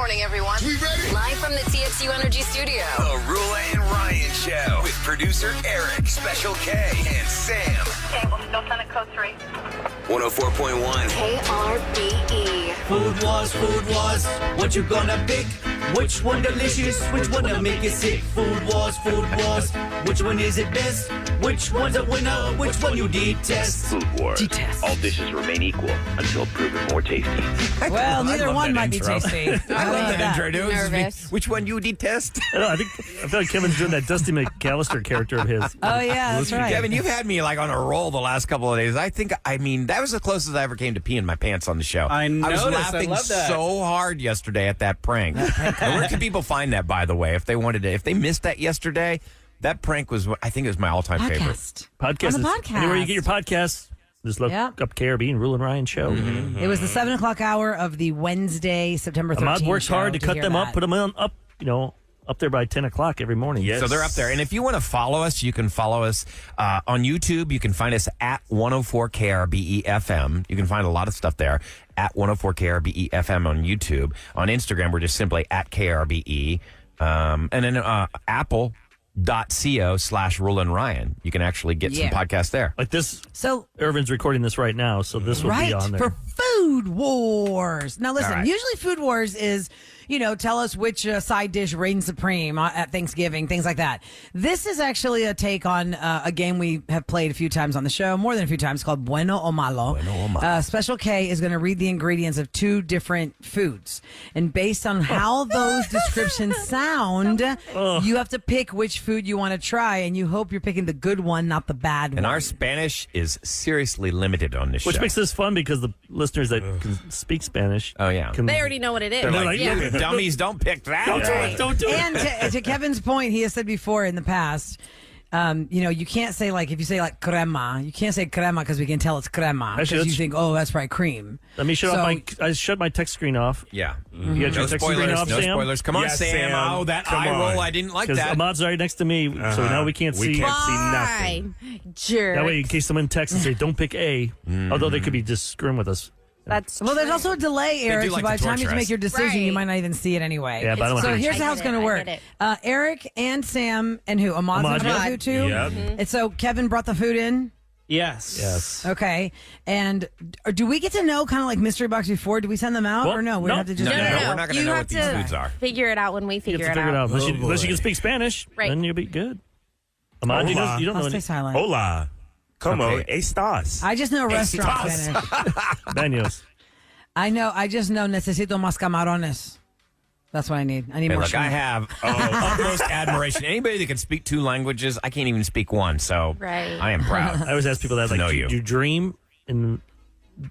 morning, everyone. We ready? Live from the TXU Energy Studio. The Rula and Ryan Show with producer Eric, Special K, and Sam. Okay, well, still send it code 3. 104.1. KRBE. Food wars, what you gonna pick? Which one delicious? Which one to make you sick? Food wars, which one is it best? Which one's a winner? Which one you detest? Food Wars. Detest. All dishes remain equal until proven more tasty. Well, neither one might be tasty. I love that intro, dude. Nervous. Which one you detest? I feel like Kevin's doing that Dusty McAllister character of his. Oh, yeah, that's right. Kevin, you've had me like on a roll the last couple of days. I mean, that was the closest I ever came to peeing my pants on the show. I was noticed. laughing I love that. so hard yesterday at that prank. And where can people find that, by the way, if they wanted to? If they missed that yesterday, that prank was, I think it was my all-time favorite. Podcast. On the is podcast. Anywhere you get your podcasts, just look Yep. up KRB and Rule and Ryan Show. It was the 7 o'clock hour of the Wednesday, September 13th. Ahmad works show hard to cut hear them up, that. put them up there by 10 o'clock every morning. Yes. So they're up there. And if you want to follow us, you can follow us on YouTube. You can find us at 104 KRBE FM. You can find a lot of stuff there at 104 KRBE FM on YouTube. On Instagram, we're just simply at KRBE. And then apple.co/Rule and Ryan. You can actually get some podcasts there. Like this, So, Irvin's recording this right now, so this will right, be on there. for Food Wars. Now, listen, All right. usually Food Wars is, tell us which side dish reigns supreme at Thanksgiving, things like that. This is actually a take on a game we have played a few times on the show, more than a few times, called Bueno O Malo. Special K is going to read the ingredients of two different foods. And based on how those descriptions sound, you have to pick which food you want to try, and you hope you're picking the good one, not the bad one. And our Spanish is seriously limited on this Which show. makes this fun because the listeners that can speak Spanish. Oh, yeah. Can, They already know what it is. They're like, yeah. Dummies, don't pick that. Don't do it. And to Kevin's point, he has said before in the past, you can't say if you say crema, you can't say crema because we can tell it's crema Actually, because you think, oh, that's probably cream. Let me I shut my text screen off. Yeah. You got No your text screen spoilers. off, No Sam? spoilers. Come on, Yes, Sam. Sam. Oh, that Come eye roll. on. I didn't like Because that. Ahmad's right next to me, so now we can't see. can't see nothing. Jerk. That way, in case someone texts and say, don't pick A, although they could be just screwing with us. That's Well, there's also a delay, Eric. do So like by to the time you torture make us. your decision, you Right. might not even see it anyway. Yeah, but I don't So want to. here's how it's going to work. Eric and Sam and who? Ahmad's going to bring the food too? Yep. And so Kevin brought the food in? Yes. Yes. Okay. And do we get to know kind of like mystery box before? Do we send them out Well, or no? We no. have to just No, No, we're no. not going to You know have what these to foods are. figure it out when we You figure have to it figure it out. out. Unless you boy. can speak Spanish, Right. then you'll be good. Ahmad, you don't know I'll stay any silent. Hola. Come Okay. on. Estás. I just know restaurant Spanish. Baños. I just know necesito más camarones. That's what I need. I need Hey, more look, I shrimp. have utmost admiration. Anybody that can speak two languages, I can't even speak one, so Right. I am proud. I always ask people that, like, know do you. you dream in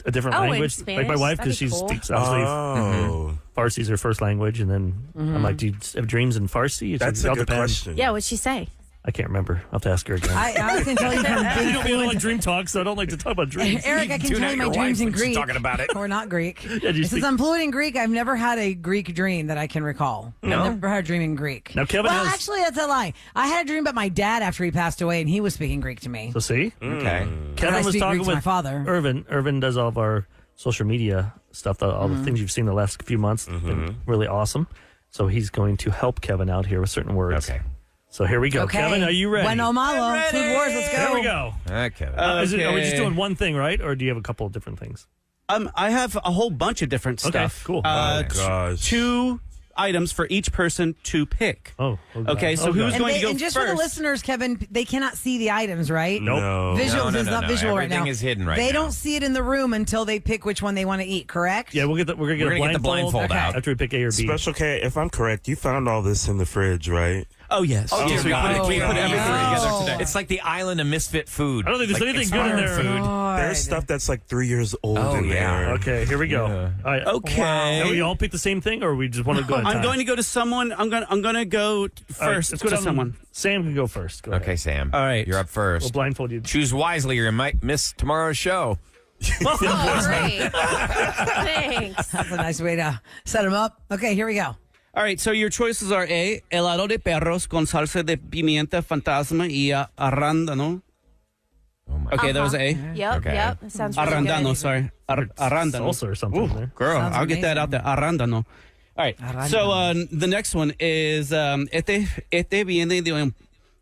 a different Oh, in language? Spanish? Like my wife, because That'd she be cool. speaks, obviously, Oh. Farsi's her first language. And then I'm like, do you have dreams in Farsi? That's It a all good depends. question. Yeah, what'd she say? I can't remember. I'll have to ask her again. I can tell you from you being know, we don't like dream talk, so I don't like to talk about dreams. Eric, I can Tune tell out you my your dreams wife in when she's Greek. talking about it. Or not Greek. do you Since speak- I'm fluent in Greek, I've never had a Greek dream that I can recall. No? I've never had a dream in Greek. Now, Kevin well, has- actually, that's a lie. I had a dream about my dad after he passed away, and he was speaking Greek to me. So see? Okay. Kevin I was speak talking Greek to with my father. Irvin. Irvin does all of our social media stuff, all the things you've seen the last few months. Been really awesome. So he's going to help Kevin out here with certain words. Okay. So here we go. Okay. Kevin, are you ready? Bueno Malo. Food Wars, let's go. There we go. Okay. Are we just Okay. doing one thing, right? Or do you have a couple of different things? I have a whole bunch of different Okay, stuff. cool. Oh, gosh. 2 items for each person to pick. Oh, God. Okay, so Oh, who's God. going to go and just first? for the listeners, Kevin, they cannot see the items, right? Nope. No. Visuals No, is not visual right now. Everything is hidden right they now. don't see it in the room until they pick which one they want to eat, correct? Yeah, we're gonna get We're a gonna get the blindfold Okay. out. after we pick A or B. Special K, if I'm correct, you found all this in the fridge, right? Oh, yes. Oh, dear Yes, we God. put, we put everything No. together today. It's like the island of misfit food. I don't think there's Like anything good in expired there. Food. There's stuff that's like 3 years old Oh, in yeah. there. Okay, here we go. Yeah. All right. Okay. Now we all pick the same thing, or we just want to go? I'm going to go to someone. I'm going to go All right, first let's go to down. someone. Sam can go first. Go Okay, ahead. Sam. All right. You're up first. We'll blindfold you. Choose wisely or you might miss tomorrow's show. Oh, great. Thanks. That's a nice way to set them up. Okay, here we go. All right, so your choices are A, helado de perros con salsa de pimienta fantasma y arándano. Oh my Okay, that was A. Yep, Okay. yep. That sounds really Arandano, good. sorry. Arandano. Salsa or something in there. Girl, Sounds I'll get that amazing. out there. Arandano. All right. So the next one is este viene de un.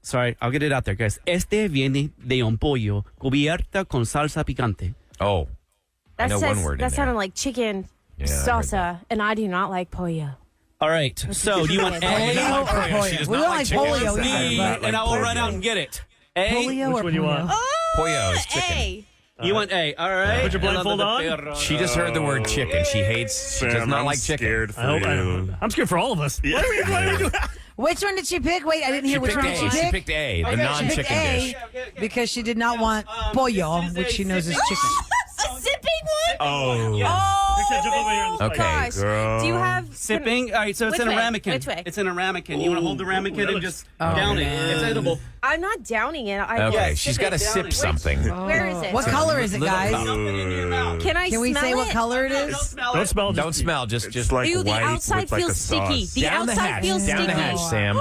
Sorry, I'll get it out there, guys. Este viene de un pollo cubierta con salsa picante. Oh, I know one word in That there. sounded like chicken Yeah, I heard salsa, and I do not like pollo. All right. So do you want She does A, not like polio. She does We not don't like like chicken. polio B, either, but and I will run pollo. out and get it? A. polio Which or one you want? Pollo is chicken. Hey. You want A. All right. Put your blindfold on. She just heard the word chicken. She hates. She does Sam, not I'm like chicken. scared for I hope you. I'm scared for all of us. What are we doing? Which one did she pick? Wait, I didn't She hear which picked one A. did she She pick. picked A, the She picked non-chicken A dish. because she did not want pollo, which she knows is chicken. A sipping one? Oh, Jump over here on the Okay. Gosh. girl. Do you have Sipping. All right. So it's Which in a way? ramekin. Which way? It's in a ramekin. You want to hold the ramekin and just down it. It's edible. I'm not downing it. I Okay, just she's sip got to it. sip something. Where is it? What color is it, Little guys? cup. Dump it into your mouth. Can I Can we smell say it? what color it Don't is? smell Don't it. smell. Don't smell. It's Just like Ew, the white outside with like feels a sticky. sauce. The down the outside hatch. feels Down sticky. the hatch, Sam.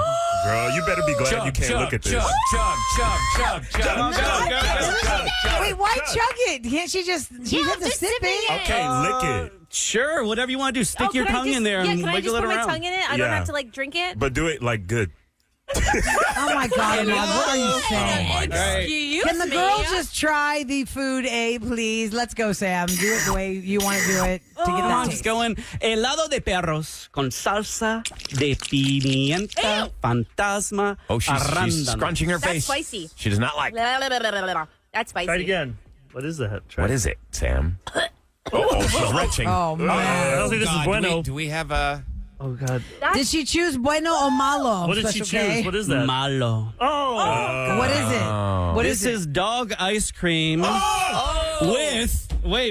Girl, you better be glad you can't look at this. Chug, chug, chug, chug, chug. Wait, why chug it? Can't she just? She has to just sip sipping it. it. Okay, lick it. Sure, whatever you want to do. Stick Oh, your can I tongue just- in there yeah, and can I just wiggle it put around. my tongue in it? I don't Yeah. have to like drink it. But do it like good. Oh my God, Mom, what are you saying? All right. Excuse Can the me. girls just try the food A, please? Let's go, Sam. Do it the way you want to do it to get Come that on, taste. just going. Helado de perros con salsa de pimienta fantasma Oh, she's arrándano. scrunching her That's face. spicy. She does not like. Blah, blah, blah, blah, blah, blah. That's spicy. Try it again. What is that? Try What is it, Sam? Oh, she's retching. Oh, man. I don't think this is God, bueno. Do we have a? Oh God. Did she choose bueno o malo? What did she Special K? choose? What is that? Malo. Oh. What is it? What This is dog ice cream with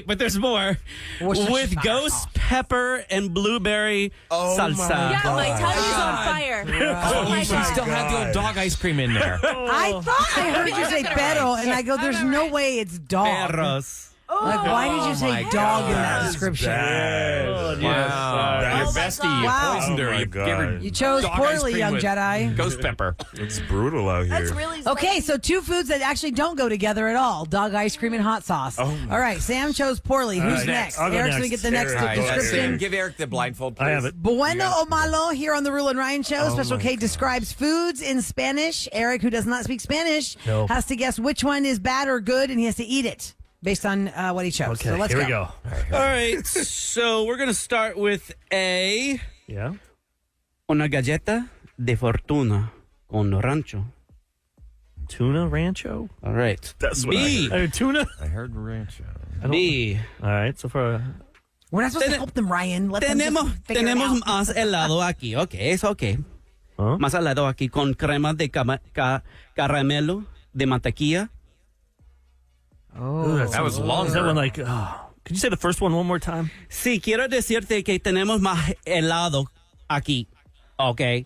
but there's more. With ghost pepper and blueberry salsa. Yeah, my tongue is on fire. Oh my She God. still had the old dog ice cream in there. I thought I heard you say perro, and I go, there's no way it's dog. Perros. Like, why did you say my dog in God. that description? Oh, yes. Wow, That your is- bestie, God. you Wow. poisoned her. Oh, my You gave her God. You chose dog ice poorly, cream young with Jedi. Ghost pepper. It's brutal out here. That's really spicy. Okay, so two foods that actually don't go together at all: dog ice cream and hot sauce. Oh, my all right, Sam chose poorly. Who's right, next? I'll go Eric's gonna next. get the next Eric, All right, that's description. it. Give Eric the blindfold, please. I have it. Bueno o malo here on the Rule and Ryan show. Special K describes foods in Spanish. Eric, who does not speak Spanish, No. has to guess which one is bad or good, and he has to eat it based on what he chose. Okay, so let's here we go. All right, so we're going to start with A. Yeah. Una galleta de fortuna con rancho. Tuna rancho. All right. That's what B. Tuna. I heard rancho. B. All right. So for We're not supposed to Ten- help them, Ryan. Let them Tenemos, just figure it tenemos out. más helado aquí. Ok, es ok. Huh? Más helado aquí con crema de caramelo de mantequilla. Ooh, That was Is that longer. one like? Oh. Could you say the first one more time? Sí, quiero decirte que tenemos más helado aquí. Ok.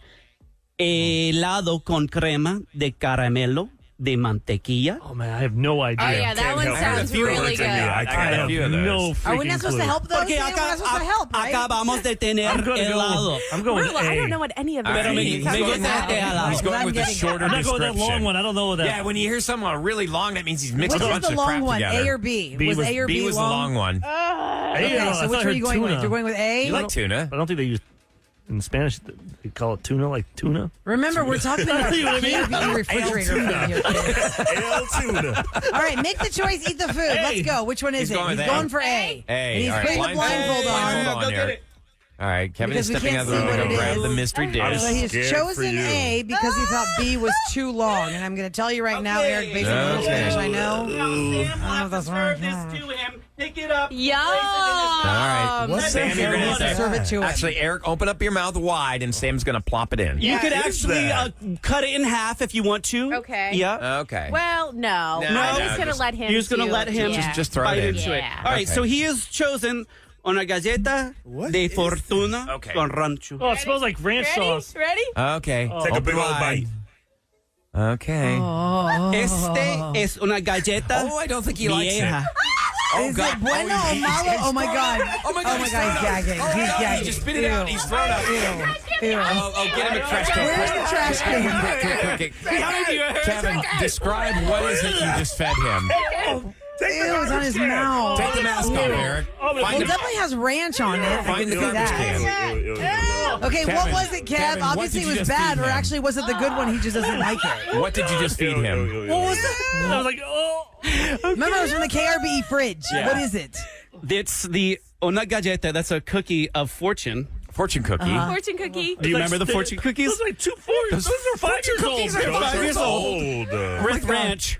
Helado con crema de caramelo de mantequilla. Oh man, I have no idea. Oh, yeah, that one help sounds it. really good. Yeah, I I can't got a help few you. of those. No freaking Are we not supposed to clue. help those? Porque Yeah, we're not supposed to help, right? acabamos de tener I'm gonna helado. go. I'm going Really, A. I don't know what any of this All right, means. he's Make going it with that that. helado. He's going I'm with the getting- shorter I'm not going with that description. long one. I don't know what that. Yeah, when you hear someone really long, that means he's mixed Which a is bunch the of long crap one, together. A or B? B was was- A or B, B was the long one. A, Okay, I so thought which I one are heard you going with? tuna. You're going with A? You like tuna? I don't think they use in Spanish. They call it tuna, like tuna. Remember, we're talking about You know what I mean? the refrigerator food here, kids. El tuna. All right, make the choice, eat the food. Let's go. Which one is He's it? going He's with A. going for A. A. And he's All right, putting the blindfold on. Blindfold on here. All right, Kevin is Because we stepping can't out of the see way what to it grab is. the mystery dish. So he's scared for chosen you. A because he thought B was too long. And I'm going to tell you right now, Eric, based on the little Okay. Spanish I know. Sam, that's serve right. this to him. Pick it up. Yum. All right, What? Sam, you're Serve going to serve it to him. Actually, Eric, open up your mouth wide, and Sam's going to plop it in. You could What is actually that? cut it in half if you want to. Okay. Yeah. Okay. Well, no. No, I'm no, just going to just- let him You're just gonna do let it. him Yeah. Just throw bite it in. into it. Yeah. All right, Okay. so he has chosen una galleta What de is fortuna Okay. con rancho. Oh, it smells like ranch Ready? sauce. Ready? Okay. Take a Open big old wide. bite. Okay. Este es una galleta Oh, I don't think he likes it. vieja. Oh, Is God. it bueno o malo? Oh, my God. Oh, my God. he's gagging. He's gagging. He just spit it out. He's thrown up. Ew. Oh, get him a trash can. Where's the trash can? Quick. Kevin, describe what is it you just fed him. Ew, it's on his mouth. Take the mask off, Eric. Well, it definitely has ranch on it. I Find can the see garbage that. can. Okay, what Kevin, was it, Kev? Kevin, what Obviously did it you was just bad, feed or him? actually was it the good one? He just doesn't like it. What did you just feed him? What was that? I was like, oh. Remember, it was from the KRBE fridge. Yeah. What is it? It's the una galleta. That's a cookie of fortune. Fortune cookie. Fortune cookie. Do you remember the fortune cookies? Those are like 240. Those are 5 years old. Those are 5 years old. With ranch.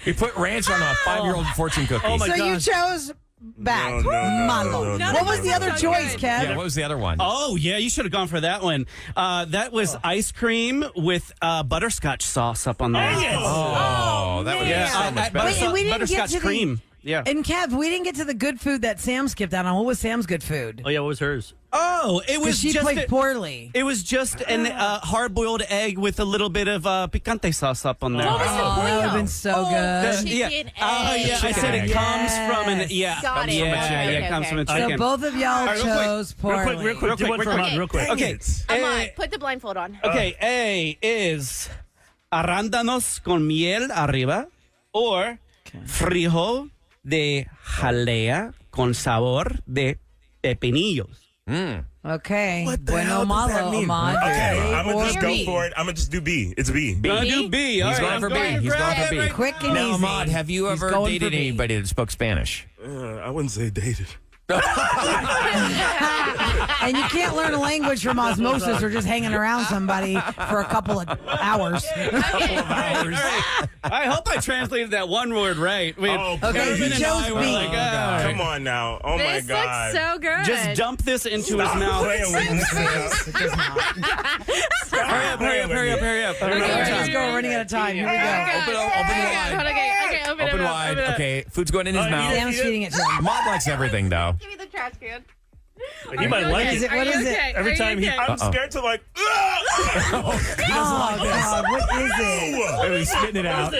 He put ranch on a 5-year-old fortune cookie. Oh, my So you gosh. chose back. Malo. no, What no, was the no, other so choice, good. Kev? Yeah, what was the other one? Oh, yeah, you should have gone for that one. That was ice cream with butterscotch sauce up on there. Oh, that would be man. so much better. Wait, and we didn't get butterscotch to the- cream. Yeah. And Kev, we didn't get to the good food that Sam skipped out on. What was Sam's good food? Oh, yeah, what was hers? Oh, it Because was she just played poorly. It was just an hard-boiled egg with a little bit of picante sauce up on there. What was the Oh, that would have been so good. Yeah. Chicken Oh, egg. yeah. I said it egg. comes from an Yes. Got it. Yeah, Okay, yeah, okay, it comes from a okay. chicken. So both of y'all All right, real quick. chose poorly. Real quick. Do one for Ahmad, real quick. Okay. Ahmad, put the blindfold on. Okay, A is arándanos con miel arriba or frijol de jalea con sabor de pepinillos. Okay. What the Bueno hell does Malo, that mean? Ahmad. Okay, A I'm gonna or just go B? for it. I'm gonna just do B. It's B. You wanna do B? All He's right, going I'm for B. He's going for B. Quick and Now, easy. Ahmad, have you He's ever going for dated B. anybody that spoke Spanish? I wouldn't say dated. And you can't learn a language from osmosis or just hanging around somebody for a couple of hours. I hope I translated that one word right. Oh, Okay, Carmen he and chose I were B. like, oh. Come on now. Oh my This God. looks so good. Just dump this into Stop his mouth. playing with me. Hurry up, hurry up, hurry up, hurry up. Okay, let's go. We're running out of time. Here we go. Open wide. Okay, open Open wide. Okay, food's going in his mouth. Sam's feeding it to him. Ahmad likes everything, though. Give me the trash can. You might like Is it. it? What is it? Every time he. I'm scared to like. Oh, God. What is it? He's spitting it out.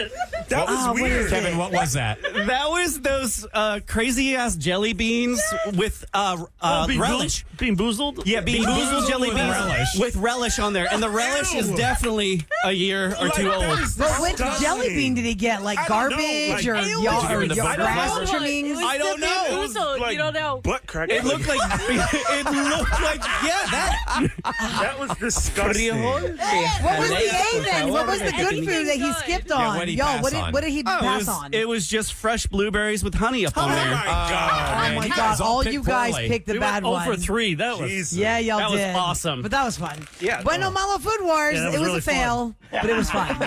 That was Oh, what weird. is it? Kevin, what was that? That was those crazy ass jelly beans with relish. Being boozled? Yeah, bean boozled jelly with beans relish. with relish on there, and the relish is Ew. definitely a year or two Like, that old. is But which disgusting. jelly bean did he get? Like I don't know, garbage like- or Ew. y'all Did you or give him the butter grass flavor? trimmings? I don't know. It was like You don't know. butt crack. It looked like that. that was disgusting. What was the A then? What was the good food that he skipped Yeah, on? what did he Yo, pass what on? did he Oh, pass on? it was just fresh blueberries with honey up on Oh there. my God. Oh my you God! guys all All picked you guys poorly. picked the We bad went one. 0 for 3. That was. Jesus. Yeah, y'all That was did. awesome. But that was fun. Yeah. Bueno Malo Food Wars. Yeah, that it was was a really fail, but it was fun.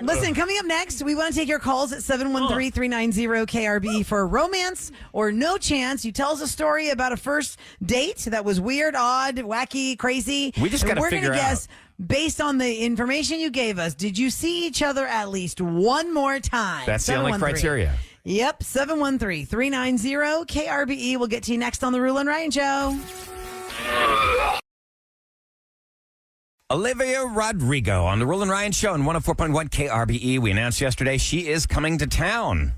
Listen, coming up next, we want to take your calls at 713-390-KRBE for a romance or no chance. You tell us a story about a first date that was weird, odd, wacky, crazy. We just And gotta we're gonna figure guess based on the information you gave us. Did you see each other at least one more time? That's the only 713. criteria. Yep, 713-390-KRBE. We'll get to you next on the Rule and Ryan Show. Olivia Rodrigo on the Roland Ryan Show on 104.1 KRBE. We announced yesterday she is coming to town.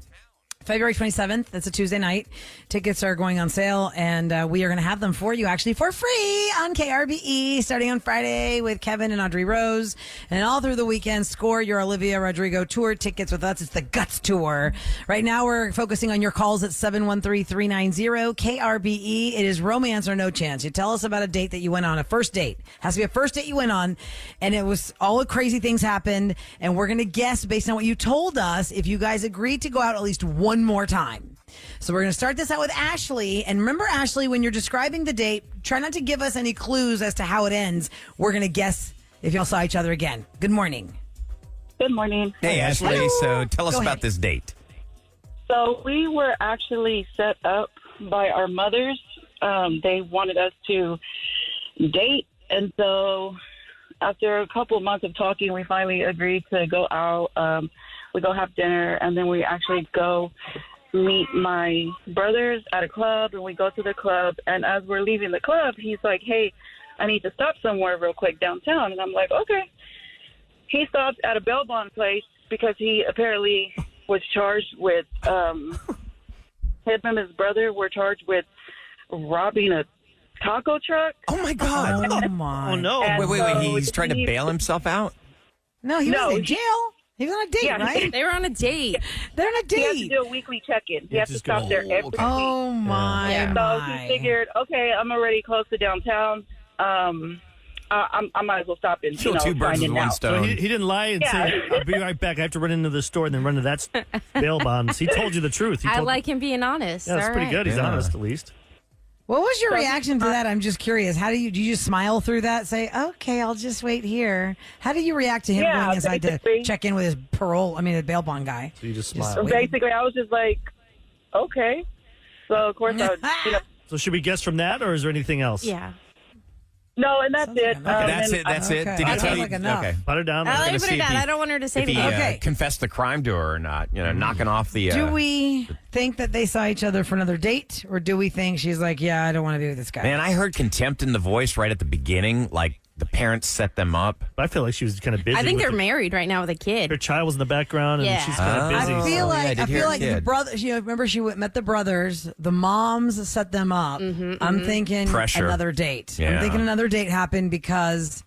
February 27th. That's a Tuesday night. Tickets are going on sale, and we are going to have them for you actually for free on KRBE starting on Friday with Kevin and Audrey Rose. And all through the weekend, score your Olivia Rodrigo tour tickets with us. It's the Guts Tour. Right now, we're focusing on your calls at 713-390-KRBE. It is romance or no chance. You tell us about a date that you went on, a first date. Has to be a first date you went on, and it was all the crazy things happened, and we're going to guess based on what you told us if you guys agreed to go out at least one more time. So we're going to start this out with Ashley. And remember, Ashley, when you're describing the date, try not to give us any clues as to how it ends. We're going to guess if y'all saw each other again. Good morning. Good morning. Hey, Ashley. Hello. So tell us Go about ahead. this date. So we were actually set up by our mothers. They wanted us to date. And so after a couple of months of talking, we finally agreed to go out. We go have dinner, and then we actually go meet my brothers at a club, and we go to the club. And as we're leaving the club, he's like, hey, I need to stop somewhere real quick downtown. And I'm like, okay. He stopped at a bail bond place because he apparently was charged with, him and his brother were charged with robbing a taco truck. Oh, my God. Oh, my. Oh, no. And Wait. so He's trying to he- bail himself out? No, he No, was in he- jail. He was on a date, Yeah, right? They were on a date. They're on a He has to date. do a weekly check-in. He has to just stop go, there every week. Oh my, Yeah. So my. he figured, okay, I'm already close to downtown. I might as well stop and Kill two birds with find one out. stone. So he didn't lie and Yeah. say, I'll be right back. I have to run into the store and then run to that bail bonds. He told you the truth. He I told, like him being honest. Yeah, that's All pretty right. good. He's Yeah. honest, at least. What was your reaction to that? I'm just curious. How do you just smile through that? Say, okay, I'll just wait here. How do you react to him Yeah, going inside to basically. check in with his the bail bond guy? So you just Just smile. So wait. basically, I was just like, okay. So of course I would, So should we guess from that, or is there anything else? Yeah. no, and that's Sounds like it. enough. That's and it. That's it. Okay. Did he That tell sounds you? like enough. Okay. Put it down. I gonna let me put see it if down. he- I don't want her to say If he anything. Okay. confessed the crime to her or not, knocking off the. Do we think that they saw each other for another date, or do we think she's like, yeah, I don't want to be with this guy? Man, I heard contempt in the voice right at the beginning, like the parents set them up. I feel like she was kind of busy. I think with they're the- married right now with a Her kid. child was in the background, and Yeah. she's kind of Oh. busy. I Yeah, feel I like did hear a the kid. brother. Remember, she met the brothers. The moms set them up. I'm thinking Pressure. another date. I'm Yeah. thinking another date happened because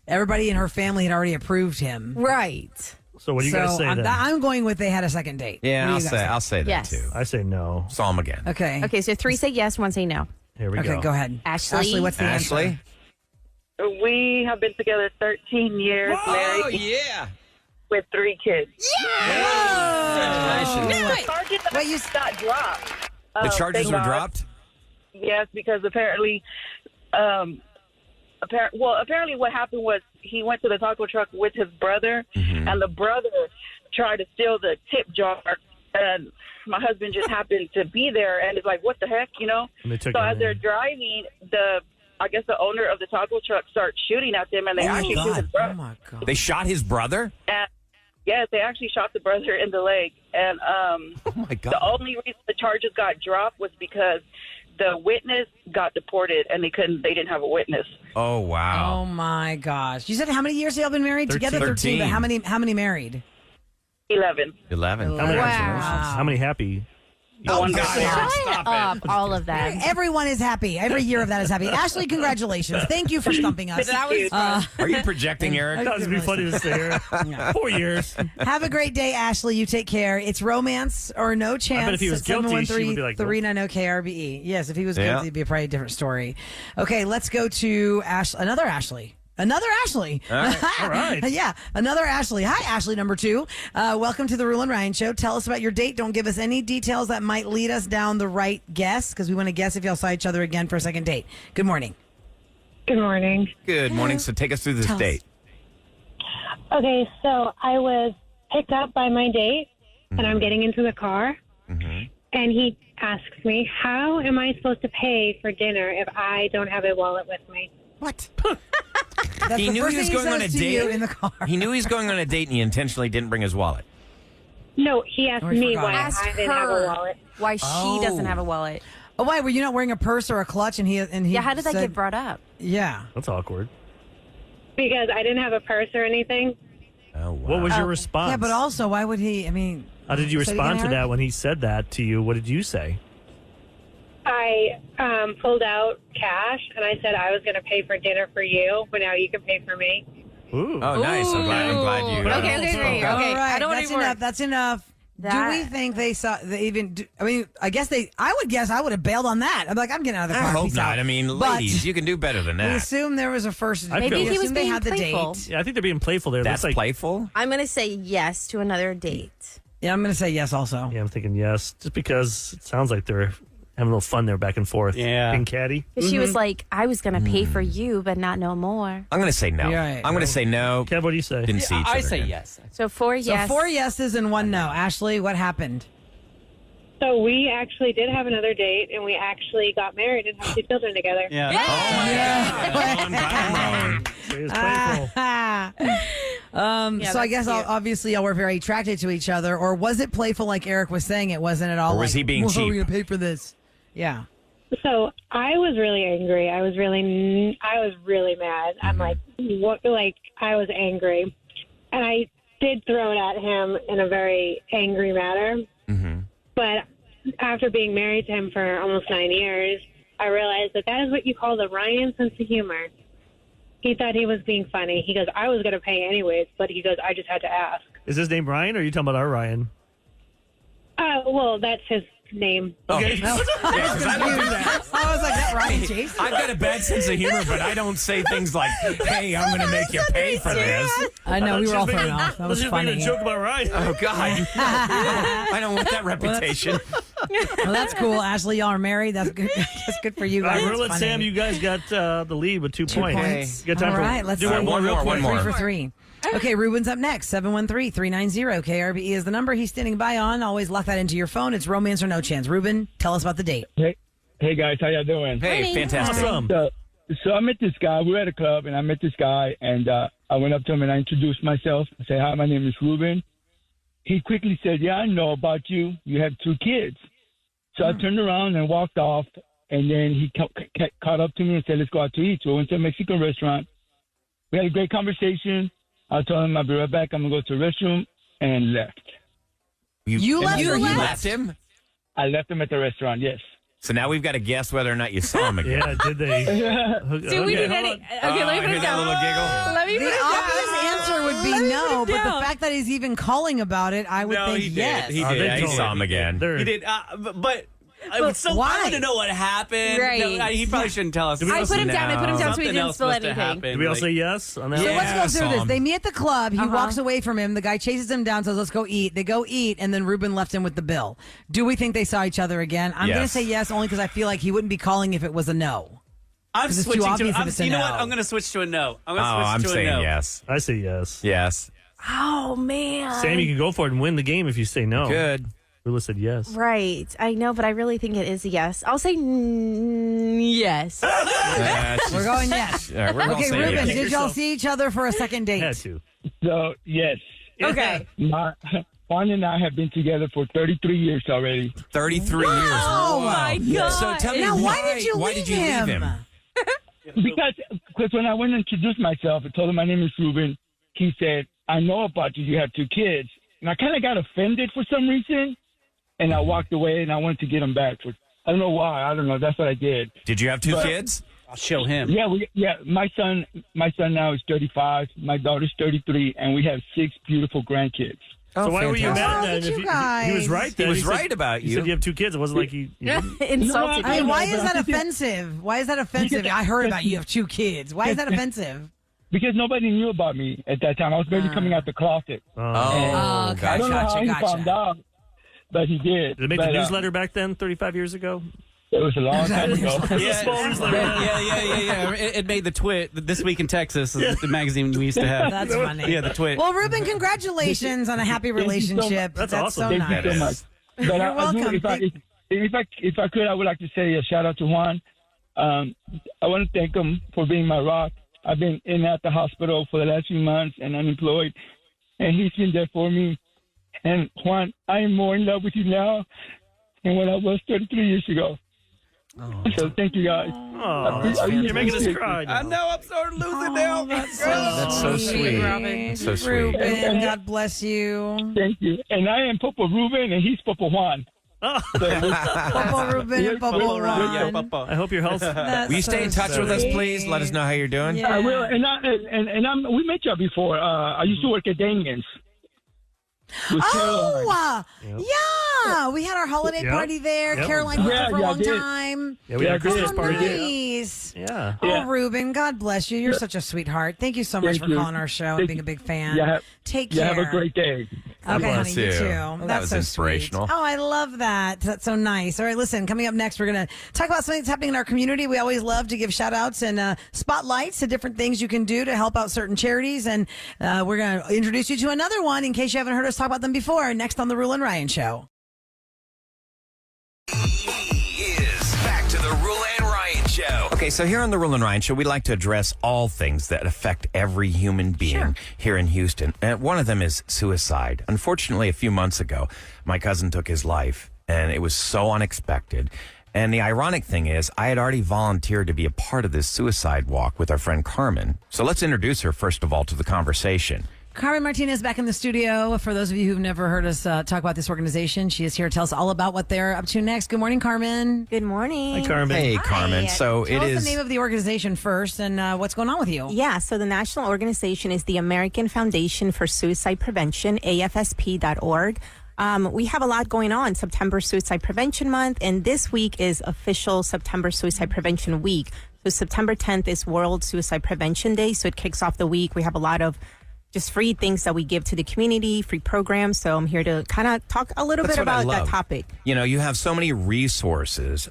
everybody in her family had already approved him. Right. So what do you guys say then? I'm going with they had a second date. Yeah, What I'll do you guys I'll say that Yes. too. I say no. Saw him again. Okay. Okay, so 3 say yes, 1 say no. Here we Okay, go ahead. Ashley? what's the Ashley. answer? we have been together 13 years, married yeah. with 3 kids. Congratulations. Charges Wait, you got dropped. The charges thank were God. dropped. Yes, because apparently, apparently what happened was he went to the taco truck with his brother, and the brother tried to steal the tip jar, and my husband just happened to be there, and it's like, what the heck, And they took So him as in. they're driving, I guess the owner of the taco truck starts shooting at them, and they actually shoot his Oh brother. my god. They shot his brother. And, yes, they actually shot the brother in the leg, and Oh my the god. only reason the charges got dropped was because the witness got deported, and they didn't have a witness. Oh Oh wow. my gosh. You said how many years have y'all been married? 13. Together 13, but 13. how many married? 11. 11. How many, Wow. how many happy? Oh Wonderful. God. Shut up, all of that. Everyone is happy. Every year of that is happy. Ashley, congratulations. Thank you for stumping us. That was fun. Are you projecting, Eric? I thought it would be funny to say here. 4 years. Have a great day, Ashley. You take care. It's romance or no chance. if he was guilty, she would be like, nope. 390-KRBE. Yes, if he was Yeah. guilty, it'd be a probably different story. Okay, let's go to another Ashley. Another Ashley. All right. All right. Yeah, another Ashley. Hi, Ashley number 2. Welcome to the Rule and Ryan Show. Tell us about your date. Don't give us any details that might lead us down the right guess, because we want to guess if y'all saw each other again for a second date. Good morning. Good morning. Good morning. So take us through this Tell us. date. Okay, so I was picked up by my date, and I'm getting into the car, and he asks me, how am I supposed to pay for dinner if I don't have a wallet with me? What? That's He the knew first he was thing going on says a to you date? in the car. He knew he was going on a date, and he intentionally didn't bring his wallet. No, he asked Oh, he me forgot. why Ask I didn't have a her wallet. why she doesn't have a wallet. Oh, why? Were you not wearing a purse or a clutch? And he Yeah, how did that said- get brought up? Yeah. That's awkward. Because I didn't have a purse or anything. Oh wow. What was your response? Yeah, but also, why would he? I mean, How did you so respond to gonna that when he said that to you? What did you say? I pulled out cash, and I said I was going to pay for dinner for you, but now you can pay for me. Ooh. Oh, nice. I'm glad you. Okay, great. All Okay, right, I don't that's anymore. enough. That's enough. Do That- we think they saw? They even? I mean, I guess they. I would guess I would have bailed on that. I'm like, I'm getting out of the car. I hope Peace not. out. I mean, But ladies, you can do better than we that. assume there was a first. I feel- Maybe he was assume they being had the playful. date. Yeah, I think they're being playful there. That's like, playful. I'm going to say yes to another date. Yeah, I'm going to say yes. Also, Yeah, I'm thinking yes, just because it sounds like they're having a little fun there back and forth. Yeah. Being catty. Because she was like, I was going to pay for you, but not no more. I'm going to say no. You're right. I'm going to say no. Kev, what do you say? Didn't see each I other say again. yes. So 4 so yes. 4 yeses and 1 no. Ashley, what happened? So we actually did have another date, and we actually got married and have 2 children together. Yeah. Oh, my God. Oh, I'm glad. It was playful. Yeah, So I that's guess cute. obviously y'all were very attracted to each other, or was it playful like Eric was saying? It wasn't at all. Or was like, he being "Well, how are we cheap?" gonna pay for this? Yeah. So I was really angry. I was really mad. I'm like, what? Like I was angry, and I did throw it at him in a very angry manner. But after being married to him for almost 9 years, I realized that is what you call the Ryan sense of humor. He thought he was being funny. He goes, I was going to pay anyways, but he goes, I just had to ask. Is his name Ryan, or are you talking about our Ryan? Well, that's his name. Okay. Yeah, 'cause I don't do that. I was like, that Ryan Chase. I've got a bad sense of humor, but I don't say things like, "Hey, I'm going to make you pay for this." I know, we were all thrown off. That was Let's just funny. make a joke about Ryan. Oh God, I don't want that reputation. Well, that's cool. Ashley, y'all are married. That's good. That's good for you All guys. right, It's Roulette funny. Sam, you guys got the lead with 2 points. points. You got time All for right, let's do do one more. real quick. one more. 3 for 3. Okay, Ruben's up next. 713-390 KRBE is the number he's standing by on. Always lock that into your phone. It's romance or no chance. Ruben, tell us about the date. Hey guys, how y'all doing? Hey, fantastic. Awesome. So I met this guy. We were at a club, and I met this guy, and I went up to him and I introduced myself. I said, "Hi, my name is Ruben." He quickly said, "Yeah, I know about you. You have 2 kids." So I turned around and walked off, and then he caught up to me and said, "Let's go out to eat." So we went to a Mexican restaurant. We had a great conversation. I told him I'll be right back. I'm gonna go to the restroom, and left. You left or he left him? I left him at the restaurant. Yes. So now we've got to guess whether or not you saw him again. Yeah, did they? Do we need any? Okay, let me put hear it that down. little giggle? Let me put The it obvious down. answer would be Let me no, put it but the down. fact that he's even calling about it, I would No, think he did. yes. He Oh, did. they Yeah, he he saw him again. He did. But I was so why? I want to know what happened. Right. No, he probably shouldn't tell us. I put him down. I put him down so he Something didn't else spill must have anything. happened. Did we all Like- say yes on that? So one? let's go through this. Sam. They meet at the club. He Uh-huh. walks away from him. The guy chases him down, says, "Let's go eat." They go eat, and then Ruben left him with the bill. Do we think they saw each other again? I'm going to Yes. say yes, only because I feel like he wouldn't be calling if it was a no. I'm 'Cause it's too switching to. obvious if it's a You know no. what? I'm going to switch to a no. I'm Oh, going to I'm switch to a saying no. yes. I say yes. Yes. Oh man. Sam, you can go for it and win the game if you say no. Good. Rula said yes. Right. I know, but I really think it is a yes. I'll say yes. We're going yes. All right, we're gonna Okay, say Ruben, yes. did y'all see each other for a second date? Had to. So yes, Okay. Juan and I have been together for 33 years already. 33 years. Oh, Wow. my God. So tell me Now, why, why did you leave him? Because when I went and introduced myself and told him my name is Ruben, he said, "I know about you. You have 2 kids." And I kind of got offended for some reason, and I walked away and I wanted to get him back. I don't know why. I don't know. That's what I did. Did you have 2 But- kids? I'll show him. Yeah. My son now is 35. My daughter's 33, and we have 6 beautiful grandkids. So why were you fantastic. mad Oh, then? look at If you he was guys. right. Then. He was said- right about He you. said you have 2 kids. It wasn't like he Insulted I mean, me. why No, is but that I think offensive? Why is that offensive? I heard about you have 2 kids. Why is that offensive? Because nobody knew about me at that time. I was barely coming out the closet. Oh, I gotcha. don't know how he found out, but he did. Did it make But, the newsletter back then, 35 years ago? It was a long time ago. Yeah, Small newsletter. yeah. It made the twit. This Week in Texas, the magazine we used to have. That's funny. Yeah, the twit. Well, Ruben, congratulations on a happy relationship. That's so awesome. nice. Thank you so much. But You're I do- welcome. if I could, I would like to say a shout out to Juan. I want to thank him for being my rock. I've been in and out the hospital for the last few months and unemployed, and he's been there for me. And Juan, I am more in love with you now than when I was 33 years ago. So thank you guys. Oh, you're making us cry. I know. I'm starting to lose it now. That's so sweet. That's so sweet. Ruben, God bless you. Thank you. And I am Popo Ruben, and he's Popo Juan. Popo Ruben and Popo Juan. I hope your health. That's Will you stay in so touch with us, sweet. please? Let us know how you're doing. Yeah. I will. We met y'all before. I used to work at Daniels. With Caroline. Oh, yeah. We had our holiday Yep. party there. Yep. Caroline worked Yeah, there for a yeah, I long did. time. Yeah, we had a Christmas Oh, party. nice. Yeah. Yeah. Oh, Ruben, God bless you. You're such a sweetheart. Thank you so much Thank for you. calling our show and Thank being a you. big fan. Yeah, Take Yeah, care. have a great day. Okay, bless honey, you you. too. Well, That's that was so inspirational. Sweet. Oh, I love that. That's so nice. All right, listen, coming up next, we're going to talk about something that's happening in our community. We always love to give shout outs and spotlights to different things you can do to help out certain charities. And we're going to introduce you to another one in case you haven't heard us talk about them before. Next on The Rule and Ryan Show. Is back to the Rule and Ryan Show. Okay, so here on the Rule and Ryan Show, we like to address all things that affect every human being here in Houston. And one of them is suicide. Unfortunately, a few months ago, my cousin took his life, and it was so unexpected. And the ironic thing is, I had already volunteered to be a part of this suicide walk with our friend Carmen. So let's introduce her, first of all, to the conversation. Carmen Martinez back in the studio. For those of you who've never heard us talk about this organization, she is here to tell us all about what they're up to next. Good morning, Carmen. Good morning. Hi, Carmen. Hey, Carmen. So Tell it us is. the name of the organization first and what's going on with you. Yeah, so the national organization is the American Foundation for Suicide Prevention, AFSP.org. We have a lot going on. September Suicide Prevention Month, and this week is official September Suicide Prevention Week. So September 10th is World Suicide Prevention Day, so it kicks off the week. We have a lot of just free things that we give to the community, free programs. So I'm here to kind of talk a little That's bit what I about that love. topic. You know, you have so many resources.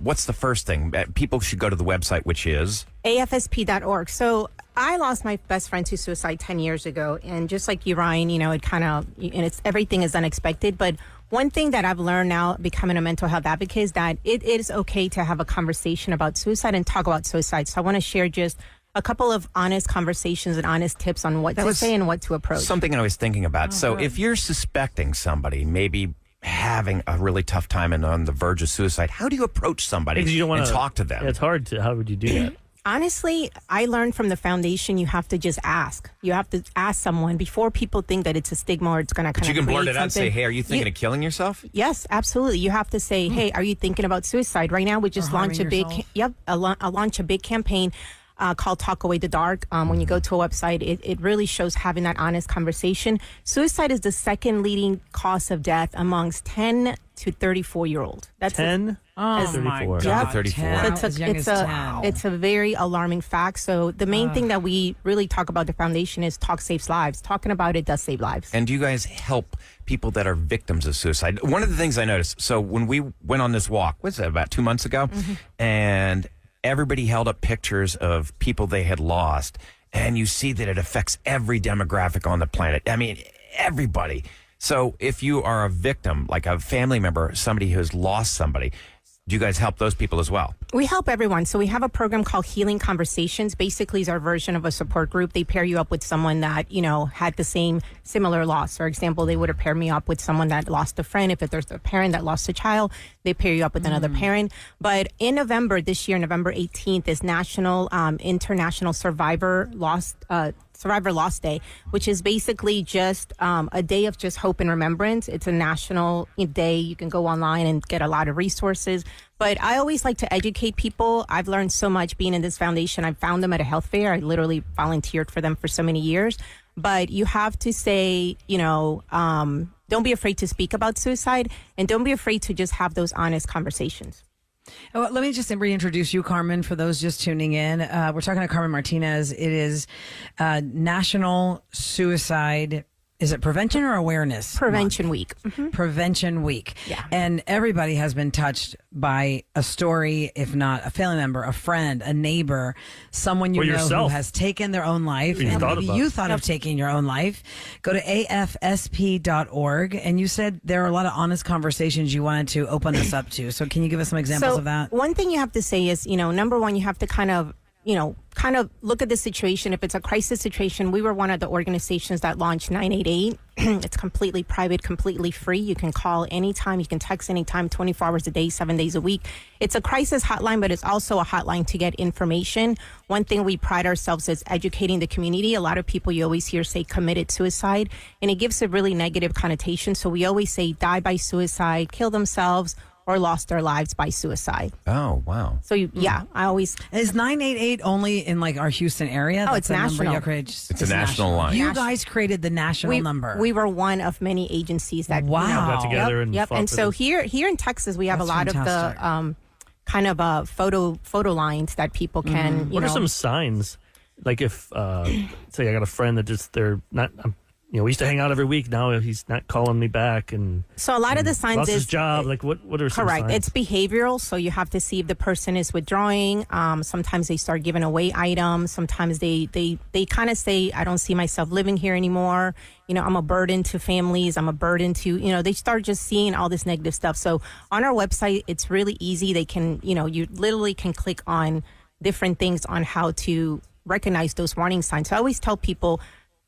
What's the first thing? People should go to the website, which is AFSP.org. So I lost my best friend to suicide 10 years ago. And just like you, Ryan, you know, it kind of, and it's everything is unexpected. But one thing that I've learned now becoming a mental health advocate is that it is okay to have a conversation about suicide and talk about suicide. So I want to share just a couple of honest conversations and honest tips on what to say and what to approach. something I was thinking about. So if you're suspecting somebody maybe having a really tough time and on the verge of suicide, how do you approach somebody Because you don't want and talk to them? It's hard to. How would you do that? Honestly, I learned from the foundation, you have to just ask. You have to ask someone before people think that it's a stigma or it's going to kind But of you can create blurt it out and say, something. hey, are you thinking of killing yourself? Yes, absolutely. You have to say, hey, are you thinking about suicide? Right now, we just launched a big, launch a big campaign called Talk Away the Dark. When you go to a website, it really shows having that honest conversation. Suicide is the second leading cause of death amongst 10 to 34-year-old. That's 10? Oh, 34. my Yeah, God. 34. 10, It's as young as 10. it's a very alarming fact. So the main thing that we really talk about the foundation is talk saves lives. Talking about it does save lives. And do you guys help people that are victims of suicide? One of the things I noticed, so when we went on this walk, what's that, about 2 months ago? And everybody held up pictures of people they had lost. And you see that it affects every demographic on the planet. I mean, everybody. So if you are a victim, like a family member, somebody who has lost somebody, do you guys help those people as well? We help everyone. So we have a program called Healing Conversations. Basically, it's our version of a support group. They pair you up with someone that, you know, had the similar loss. For example, they would have paired me up with someone that lost a friend. If there's a parent that lost a child, they pair you up with another parent. But in November, this year, November 18th, is National International Survivor Loss Day, which is basically just a day of just hope and remembrance. It's a national day. You can go online and get a lot of resources. But I always like to educate people. I've learned so much being in this foundation. I found them at a health fair. I literally volunteered for them for so many years. But you have to say, you know, don't be afraid to speak about suicide and don't be afraid to just have those honest conversations. Oh, let me just reintroduce you, Carmen, for those just tuning in. We're talking to Carmen Martinez. It is National Suicide. Is it prevention or awareness? Prevention Week. Prevention Week. Yeah. And everybody has been touched by a story, if not a family member, a friend, a neighbor, someone you Or know yourself. who has taken their own life. Or you And thought maybe about. you thought of taking your own life. Go to AFSP.org. And you said there are a lot of honest conversations you wanted to open us up to. So can you give us some examples of that? One thing you have to say is, you know, number one, you have to kind of look at the situation. If it's a crisis situation, we were one of the organizations that launched 988. It's completely private, completely free. You can call anytime. You can text anytime, 24 hours a day, 7 days a week. It's a crisis hotline, but it's also a hotline to get information. One thing we pride ourselves is educating the community. A lot of people you always hear say committed suicide, and it gives a really negative connotation. So we always say die by suicide, kill themselves, or lost their lives by suicide. Oh, wow. So, I always... Is 988 only in like our Houston area? Oh, it's a number national. you created? It's a national line. You guys created the national number. We were one of many agencies that Wow. Got together and fought And for so this. here in Texas, we have That's a lot fantastic. of the kind of photo lines that people can. What are some signs? Like if, say, I got a friend that just they're not. We used to hang out every week. Now he's not calling me back, and So a lot of the signs lost is his job. Like what are some correct. signs? It's behavioral. So you have to see if the person is withdrawing. Sometimes they start giving away items. Sometimes they kind of say, I don't see myself living here anymore. You know, I'm a burden to families. I'm a burden to, they start just seeing all this negative stuff. So on our website, it's really easy. They can, you literally can click on different things on how to recognize those warning signs. So I always tell people,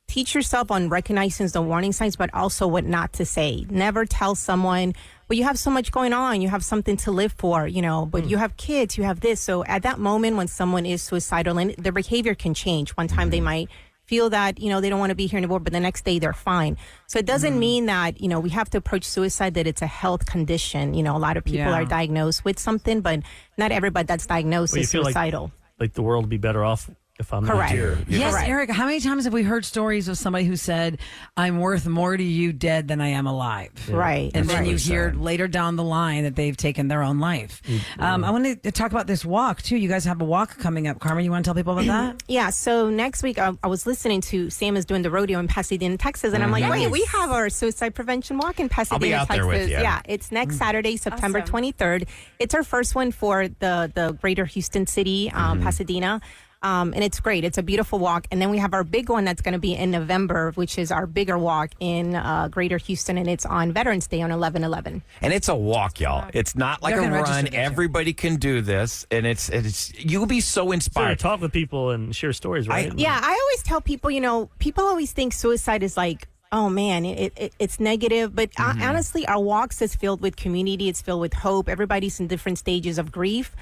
teach yourself on recognizing the warning signs, but also what not to say. Never tell someone, but you have so much going on. You have something to live for, but you have kids, you have this. So at that moment when someone is suicidal and their behavior can change, one time they might, feel that, they don't want to be here anymore, but the next day they're fine. So it doesn't mean that, we have to approach suicide that it's a health condition. A lot of people are diagnosed with something, but not everybody that's diagnosed is suicidal. Like the world would be better off if I'm Correct. not here. Yes, Eric, how many times have we heard stories of somebody who said, I'm worth more to you dead than I am alive? Yeah. Right. And then you hear later down the line that they've taken their own life. I want to talk about this walk, too. You guys have a walk coming up. Carmen, you want to tell people about that? Yeah, so next week I was listening to Sam is doing the rodeo in Pasadena, Texas, and I'm like, wait, we have our suicide prevention walk in Pasadena, I'll be out Texas. there with you. Yeah, it's next Saturday, September 23rd. It's our first one for the greater Houston city, Pasadena. And it's great. It's a beautiful walk. And then we have our big one that's going to be in November, which is our bigger walk in Greater Houston. And it's on Veterans Day on 11/11. And it's a walk, y'all. It's not like a run. Everybody can do this. And it's you'll be so inspired. Talk with people and share stories, right? I always tell people, people always think suicide is like, oh man, it's negative. But honestly, our walks is filled with community. It's filled with hope. Everybody's in different stages of grief.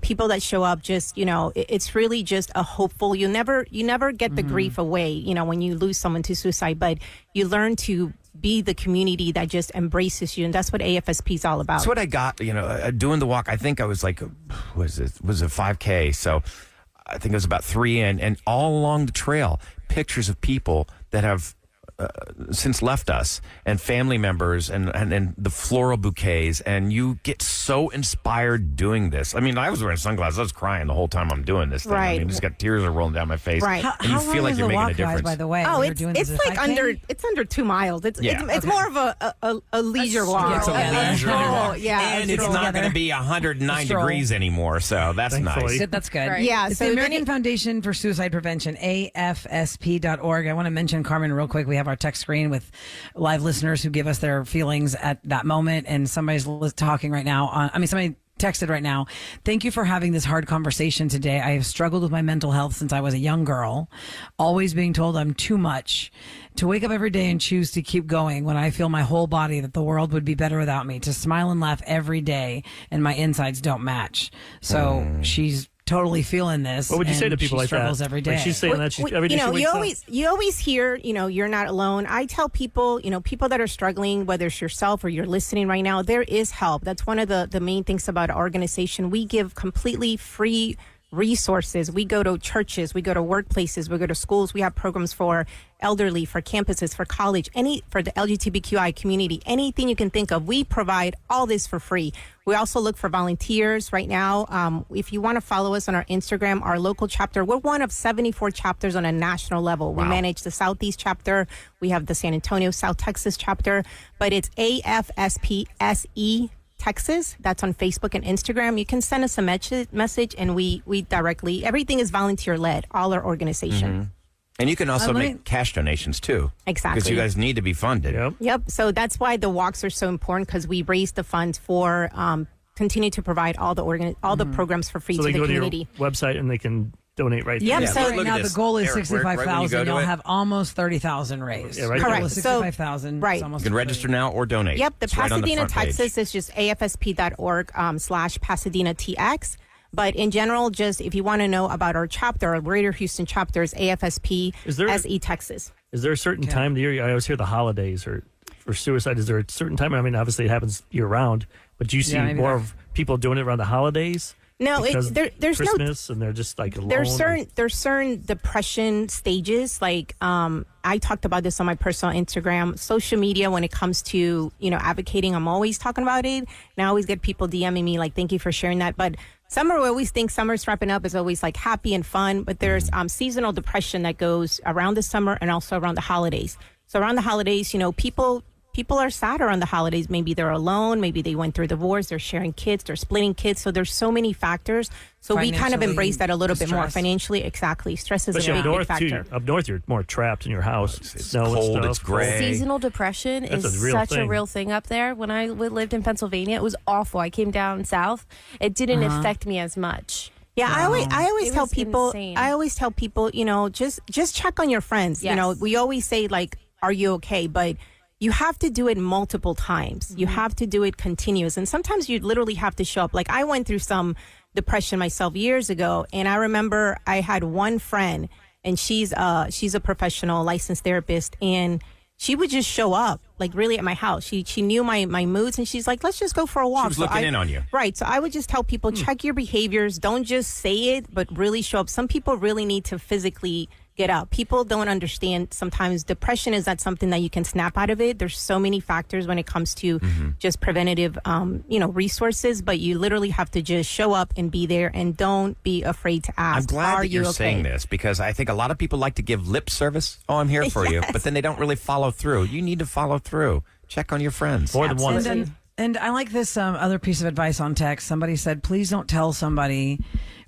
People that show up just, it's really just a hopeful. You never get the grief away, when you lose someone to suicide, but you learn to be the community that just embraces you. And that's what AFSP is all about. That's what I got, doing the walk. I think I was like, was it 5K? So I think it was about 3 and all along the trail, pictures of people that have since left us and family members and the floral bouquets, and you get so inspired doing this. I mean, I was wearing sunglasses. I was crying the whole time I'm doing this thing. Right. I mean, just got tears are rolling down my face. Right. And you feel like you're making a difference. By the way, it's like under 2 miles. It's more of a leisure walk. It's a leisure walk. Yeah, and it's not going to be 109 degrees anymore, so that's nice. Good, that's good. Right. Yeah, it's so the American Foundation for Suicide Prevention, AFSP.org. I want to mention, Carmen, real quick. We have our text screen with live listeners who give us their feelings at that moment, and somebody's talking right now. Somebody texted right now. Thank you for having this hard conversation today. I have struggled with my mental health since I was a young girl, always being told I'm too much. To wake up every day and choose to keep going when I feel my whole body that the world would be better without me. To smile and laugh every day and my insides don't match. So she's totally feeling this. What would you say to people like that? Struggles every day. Like she's saying that every day. You always hear, you're not alone. I tell people, people that are struggling, whether it's yourself or you're listening right now, there is help. That's one of the main things about our organization. We give completely free resources. We go to churches, we go to workplaces, we go to schools. We have programs for elderly, for campuses, for college, for the LGBTQI community, anything you can think of. We provide all this for free. We also look for volunteers right now. If you want to follow us on our Instagram, our local chapter, we're one of 74 chapters on a national level. Wow. We manage the Southeast chapter. We have the San Antonio, South Texas chapter, but it's AFSPSE Texas. That's on Facebook and Instagram. You can send us a message and we directly, everything is volunteer led, all our organization. And you can also make cash donations too. Exactly. Because you guys need to be funded. Yep. So that's why the walks are so important, because we raise the funds for continue to provide all the programs for free to the community. To your website and they can donate right there. Yep. Yeah, so right now the goal is 65,000. Right You'll have almost 30,000 raised. Yeah, right. Correct. 65,000. Right. You can register now or donate. Yep. The It's right on Pasadena, front page. Texas is just AFSP.org /Pasadena TX. But in general, just if you want to know about our chapter, our Greater Houston chapter is AFSP SE Texas. Is there a certain time of the year? I always hear the holidays or for suicide. Is there a certain time? I mean, obviously it happens year round, but do you see more of people doing it around the holidays? No, there's Christmas and they're just like alone. There's certain depression stages. Like I talked about this on my personal Instagram, social media. When it comes to advocating, I'm always talking about it. And I always get people DMing me like, "Thank you for sharing that." But summer, we always think summer's wrapping up is always like happy and fun. But there's seasonal depression that goes around the summer and also around the holidays. So around the holidays, people are sad around the holidays. Maybe they're alone. Maybe they went through divorce. They're sharing kids. They're splitting kids. So there's so many factors. So we kind of embrace that a little bit more financially. Exactly. Stress is a very big factor. Up north, you're more trapped in your house. It's snow cold. and stuff. It's gray. Seasonal depression is such a real thing up there. When I lived in Pennsylvania, it was awful. I came down south. It didn't affect me as much. Yeah, I always tell people, just check on your friends. Yes. We always say like, are you okay? But you have to do it multiple times. You have to do it continuous. And sometimes you literally have to show up. Like I went through some depression myself years ago. And I remember I had one friend and she's a professional licensed therapist, and she would just show up, like really at my house. She knew my moods, and she's like, let's just go for a walk. She was looking in on you. Right. So I would just tell people, check your behaviors. Don't just say it, but really show up. Some people really need to physically get up. People don't understand sometimes depression is not something that you can snap out of it. There's so many factors when it comes to just preventative, resources, but you literally have to just show up and be there, and don't be afraid to ask. I'm glad Are that you're you okay? saying this, because I think a lot of people like to give lip service. Oh, I'm here for you. But then they don't really follow through. You need to follow through. Check on your friends. More than once. And I like this other piece of advice on text. Somebody said, please don't tell somebody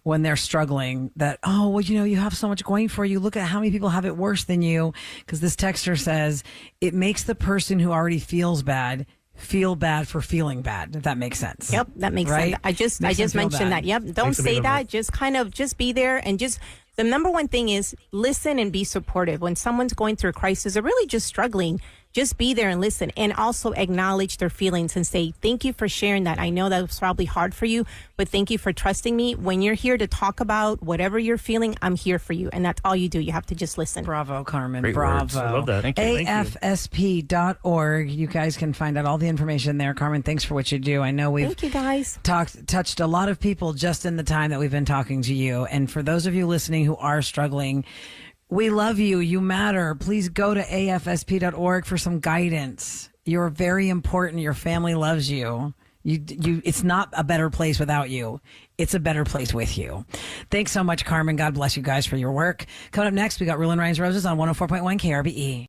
when they're struggling that, oh, well, you have so much going for you. Look at how many people have it worse than you. Because this texter says it makes the person who already feels bad feel bad for feeling bad, if that makes sense. Yep, that makes sense. I just mentioned that. Yep. Don't say that. Just be there, and just the number one thing is listen and be supportive. When someone's going through a crisis or really just struggling, just be there and listen, and also acknowledge their feelings and say, thank you for sharing that. I know that was probably hard for you, but thank you for trusting me. When you're here to talk about whatever you're feeling, I'm here for you. And that's all you do. You have to just listen. Bravo, Carmen. Great Bravo. words. I love that. Thank you. AFSP.org. You guys can find out all the information there. Carmen, thanks for what you do. I know we've Thank you, guys. touched a lot of people just in the time that we've been talking to you. And for those of you listening who are struggling, we love you. You matter. Please go to AFSP.org for some guidance. You're very important. Your family loves you. It's not a better place without you. It's a better place with you. Thanks so much, Carmen. God bless you guys for your work. Coming up next, we got Rule and Ryan's Roses on 104.1 KRBE.